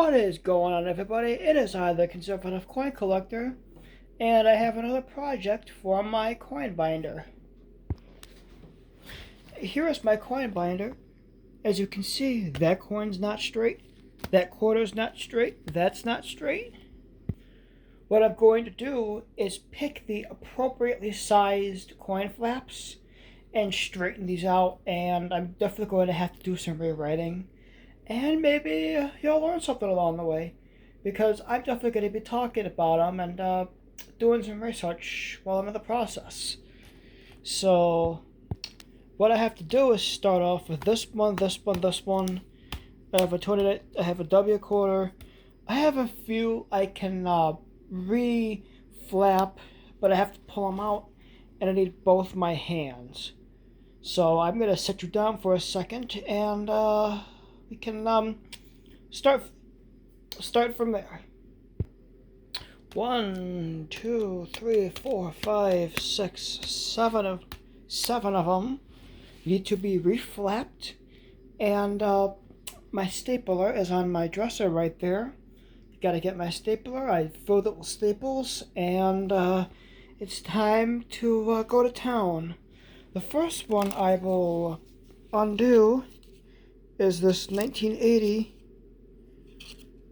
What is going on, everybody? It is I, the Conservative Coin Collector, and I have another project for my coin binder. Here is my coin binder. As you can see, that coin's not straight, that quarter's not straight, that's not straight. What I'm going to do is pick the appropriately sized coin flaps and straighten these out, and I'm definitely going to have to do some rewriting. And maybe you'll learn something along the way, because I'm definitely going to be talking about them and doing some research while I'm in the process. So what I have to do is start off with this one, this one, this one. I have a W quarter. I have a few I can re-flap, but I have to pull them out, and I need both my hands. So I'm going to set you down for a second, and we can start from there. 1, 2, 3, 4, 5, 6, 7 of them need to be reflapped, and my stapler is on my dresser right there. Got to get my stapler. I filled it with staples, and it's time to go to town. The first one I will undo is this 1980.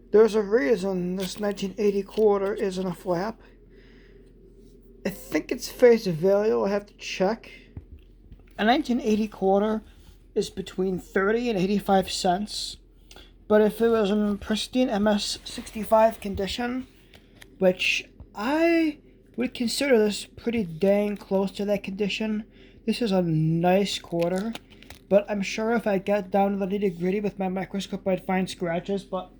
There's a reason this 1980 quarter isn't a flap. I think it's face value. I have to check. A 1980 quarter is between 30 and 85 cents. But if it was in pristine MS65 condition, which I would consider this pretty dang close to that condition, this is a nice quarter. But I'm sure if I get down to the nitty-gritty with my microscope, I'd find scratches. But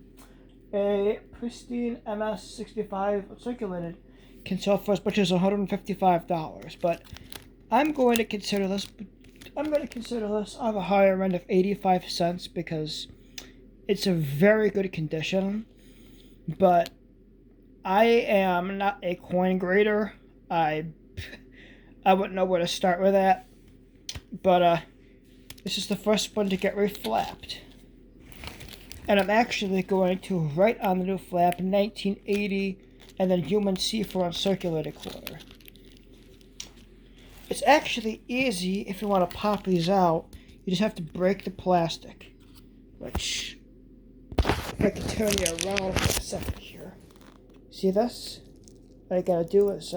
a pristine MS65 circulated can sell for as much as $155. But I'm going to consider this on the higher end of 85 cents because it's a very good condition. But I am not a coin grader. I wouldn't know where to start with that. But this is the first one to get reflapped. And I'm actually going to write on the new flap 1980 and then human C for uncirculated quarter. It's actually easy if you want to pop these out. You just have to break the plastic. Which, if I can turn you around for a second here. See this? What I gotta do is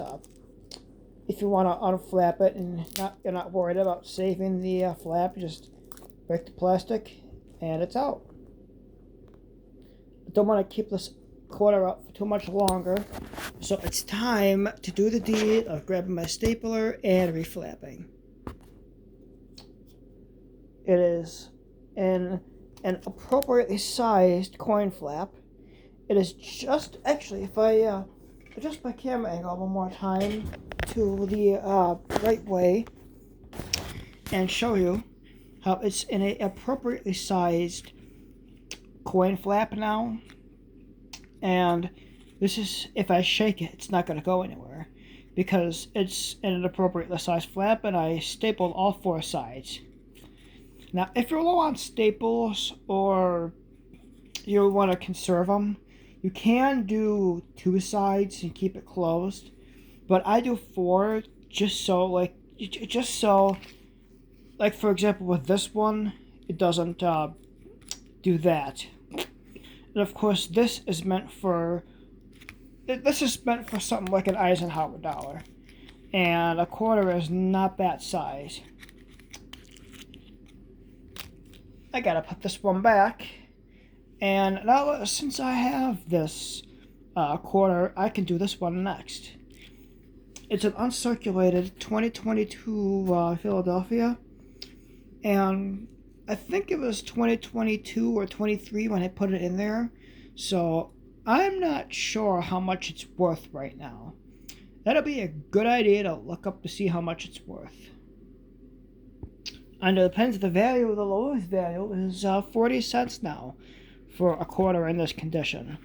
if you want to unflap it and you're not worried about saving the flap, just break the plastic and it's out. I don't want to keep this quarter out for too much longer, so it's time to do the deed of grabbing my stapler and reflapping. It is in an appropriately sized coin flap. It is just, actually, if I adjust my camera angle one more time to the right way and show you how it's in an appropriately sized coin flap now. And this is, if I shake it, it's not going to go anywhere because it's in an appropriately sized flap, and I stapled all four sides. Now, if you're low on staples or you want to conserve them, you can do two sides and keep it closed. But I do four just so, like for example, with this one, it doesn't do that. And of course, this is meant for something like an Eisenhower dollar, and a quarter is not that size. I gotta put this one back, and now since I have this quarter, I can do this one next. It's an uncirculated 2022 Philadelphia, and I think it was 2022 or 23 when I put it in there, so I'm not sure how much it's worth right now. That'll be a good idea to look up to see how much it's worth. And it depends, the value, the lowest value is 40 cents now for a quarter in this condition.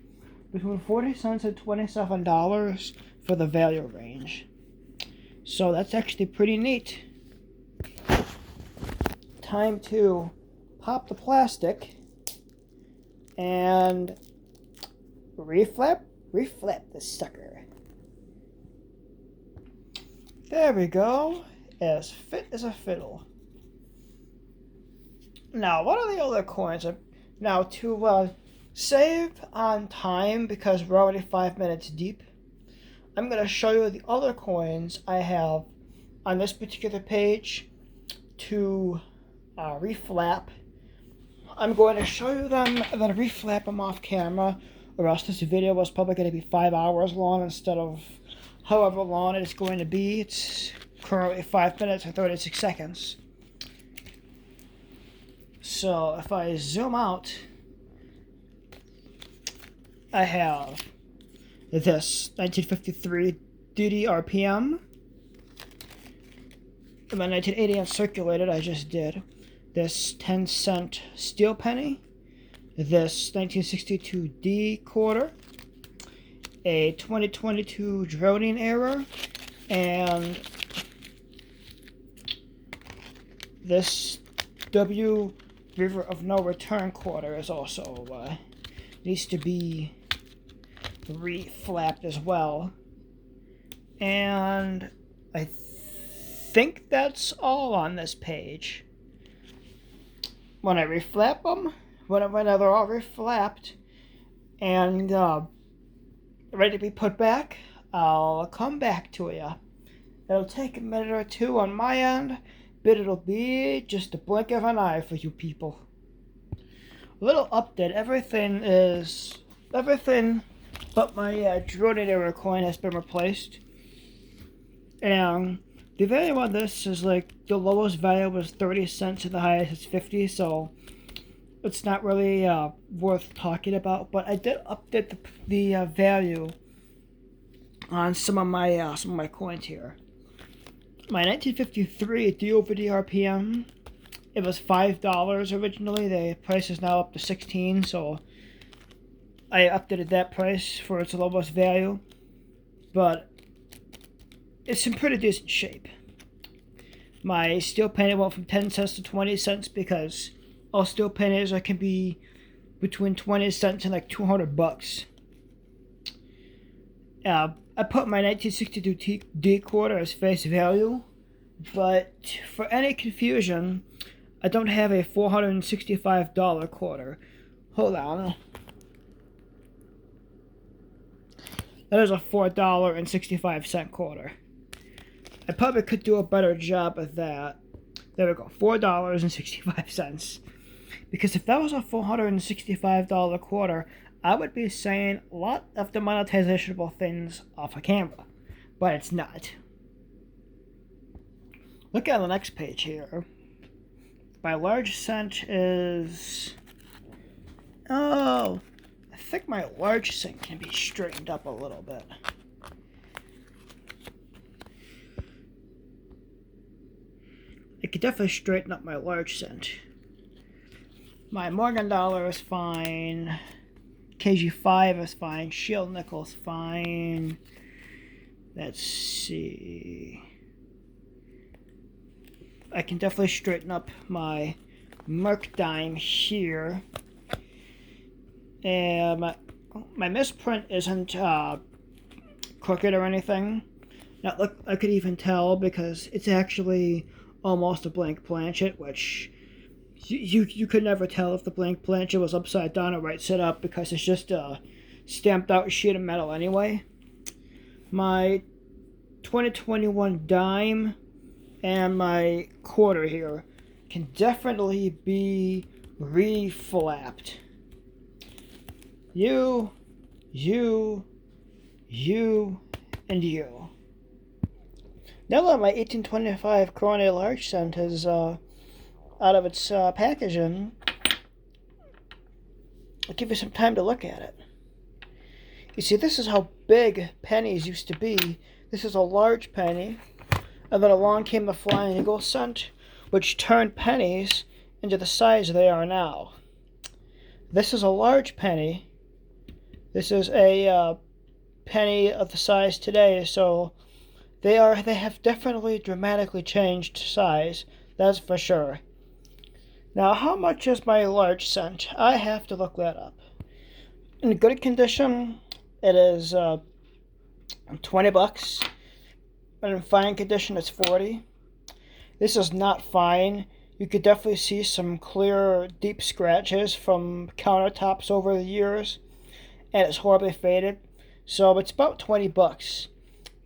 Between 40 cents and $27 for the value range. So that's actually pretty neat. Time to pop the plastic and reflap this sucker. There we go. As fit as a fiddle. Now, what are the other coins? Now, to save on time, because we're already 5 minutes deep, I'm going to show you the other coins I have on this particular page to reflap. I'm going to show you them and then reflap them off camera, or else this video was probably going to be 5 hours long instead of however long it is going to be. It's currently 5 minutes and 36 seconds. So if I zoom out, I have this 1953 DD-RPM, my 1980 uncirculated I just did, this 10-cent steel penny, this 1962 D quarter, a 2022 droning error, and this W River of No Return quarter is also needs to be reflapped as well. And I think that's all on this page. When I reflap them, when they're all reflapped and ready to be put back, I'll come back to you. It'll take a minute or two on my end, but it'll be just a blink of an eye for you people. A little update, everything but my droning error coin has been replaced. And the value on this is like, the lowest value was 30 cents and the highest is 50, so it's not really worth talking about. But I did update the value on some of my coins here. My 1953 DOVD-RPM, it was $5 originally. The price is now up to $16, so I updated that price for its lowest value. But it's in pretty decent shape. My steel penny went from 10 cents to 20 cents because all steel pennies can be between 20 cents and like $200. I put my 1962 D quarter as face value, but for any confusion, I don't have a $465 quarter. Hold on. That is a $4.65 quarter. I probably could do a better job of that. There we go, $4.65. Because if that was a $465 quarter, I would be saying a lot of the monetizable things off of camera. But it's not. Look at the next page here. My large cent is... Oh, I think my large cent can be straightened up a little bit. I could definitely straighten up my large cent. My Morgan dollar is fine. KG5 is fine. Shield nickel is fine. Let's see. I can definitely straighten up my Merc dime here. And my misprint isn't crooked or anything. Now, look, I could even tell because it's actually almost a blank planchet, which you could never tell if the blank planchet was upside down or right set up because it's just a stamped out sheet of metal anyway. My 2021 dime and my quarter here can definitely be reflapped. You, and you. Now that my 1825 Corona large cent is out of its packaging, I'll give you some time to look at it. You see, this is how big pennies used to be. This is a large penny, and then along came the Flying Eagle cent, which turned pennies into the size they are now. This is a large penny. This is a penny of the size today, so they have definitely dramatically changed size, that's for sure. Now, how much is my large cent? I have to look that up. In good condition, it is $20, but in fine condition, it's $40. This is not fine. You could definitely see some clear, deep scratches from countertops over the years, and it's horribly faded. So it's about $20.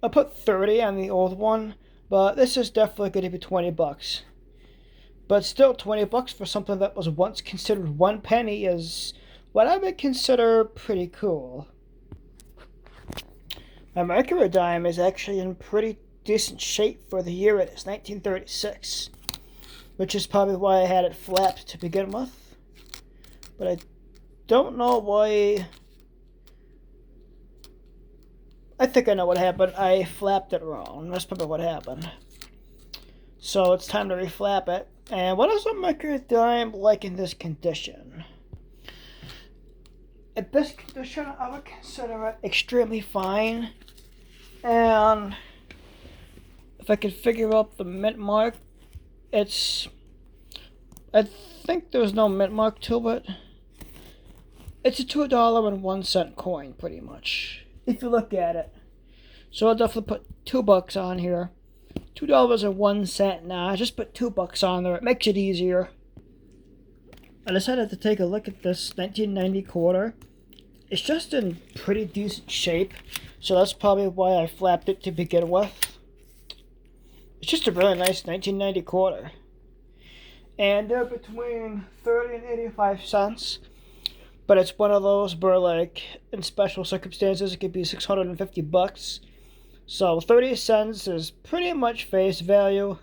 I put 30 on the old one, but this is definitely going to be $20. But still, $20 for something that was once considered 1 penny is what I would consider pretty cool. My Mercury dime is actually in pretty decent shape for the year it is, 1936, which is probably why I had it flapped to begin with. But I don't know why. I think I know what happened. I flapped it wrong. That's probably what happened. So it's time to reflap it. And what is a Mercury dime like in this condition? In this condition, I would consider it extremely fine. And if I could figure out the mint mark, I think there's no mint mark to it. It's a $2.01 coin, pretty much, if you look at it. So I'll definitely put $2 on here. $2.01 now. I just put $2 on there. It makes it easier. I decided to take a look at this 1990 quarter. It's just in pretty decent shape, so that's probably why I flapped it to begin with. It's just a really nice 1990 quarter. And they're between 30 and 85 cents. But it's one of those where, like, in special circumstances, it could be $650. So 30 cents is pretty much face value.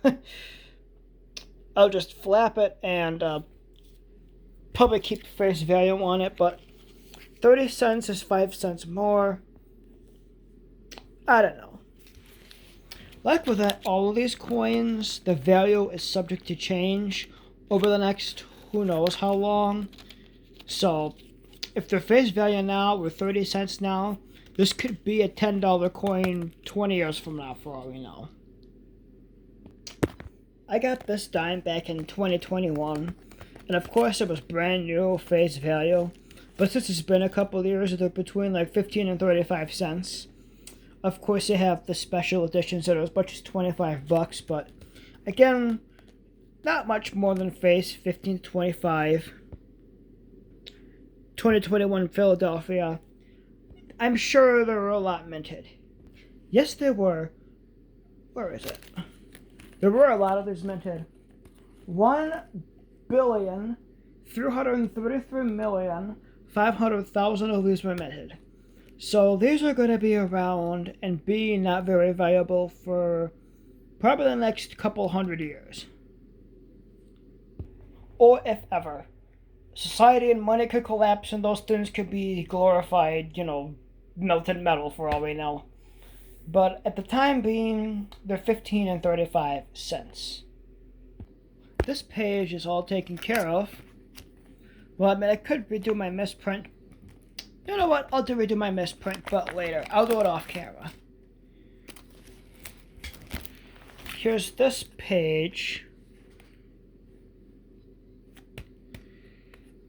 I'll just flap it and probably keep face value on it, but 30 cents is 5 cents more. I don't know. Like with that, all of these coins, the value is subject to change over the next who knows how long. So if they're face value now, or 30 cents now, this could be a $10 coin 20 years from now, for all we know. I got this dime back in 2021, and of course it was brand new, face value. But since it's been a couple of years, they're between like 15 and 35 cents. Of course, you have the special editions that are as much as $25, but again, not much more than face, 15 to 25. 2021 Philadelphia. I'm sure there were a lot minted. Yes, there were. Where is it? There were a lot of these minted. 1,333,500,000 of these were minted. So these are going to be around and be not very valuable for probably the next couple hundred years. Or if ever. Society and money could collapse and those things could be glorified, melted metal for all we know. But at the time being, they're 15 and 35 cents. This page is all taken care of. Well, I could redo my misprint. You know what? I'll redo my misprint, but later. I'll do it off camera. Here's this page.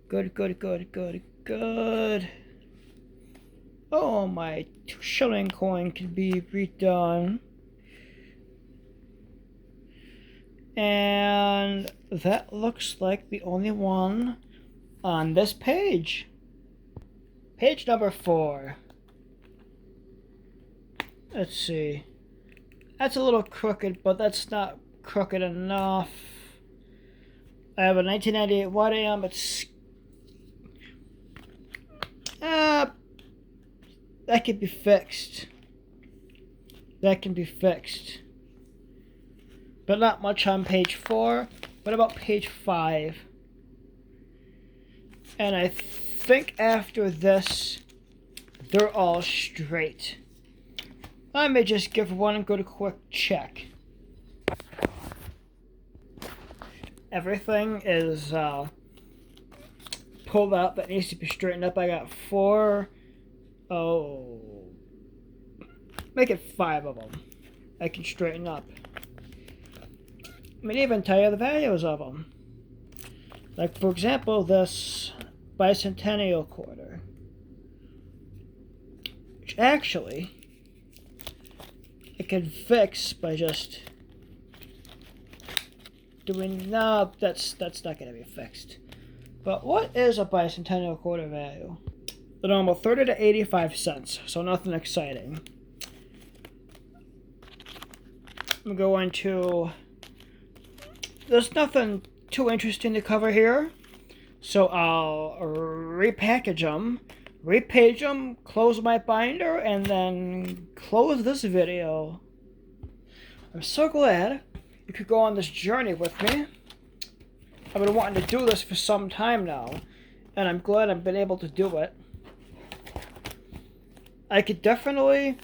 Good. Oh, my 2-shilling coin can be redone. And that looks like the only one on this page. Page number 4. Let's see. That's a little crooked, but that's not crooked enough. I have a 1998 Watt AM. It's that can be fixed. That can be fixed. But not much on page 4. What about page 5? And I think after this, they're all straight. I may just give one good quick check. Everything is pulled out that needs to be straightened up. I got 4. Make it 5 of them. I can straighten up. I mean, even tell you the values of them. Like, for example, this bicentennial quarter. which actually it can fix by just doing, no, that's not going to be fixed. But what is a bicentennial quarter value? The normal 30 to 85 cents, so nothing exciting. I'm going to, there's nothing too interesting to cover here, so I'll repackage them, repage them, close my binder, and then close this video. I'm so glad you could go on this journey with me. I've been wanting to do this for some time now, and I'm glad I've been able to do it. I could definitely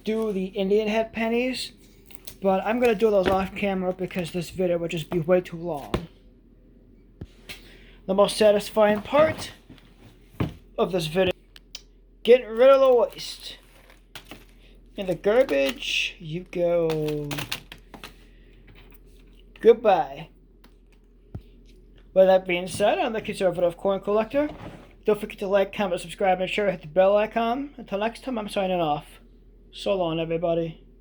do the Indian head pennies, but I'm going to do those off camera because this video would just be way too long. The most satisfying part of this video, getting rid of the waste. In the garbage you go. Goodbye. With that being said, I'm the Conservative Coin Collector. Don't forget to like, comment, subscribe, and share. Hit the bell icon. Until next time, I'm signing off. So long, everybody.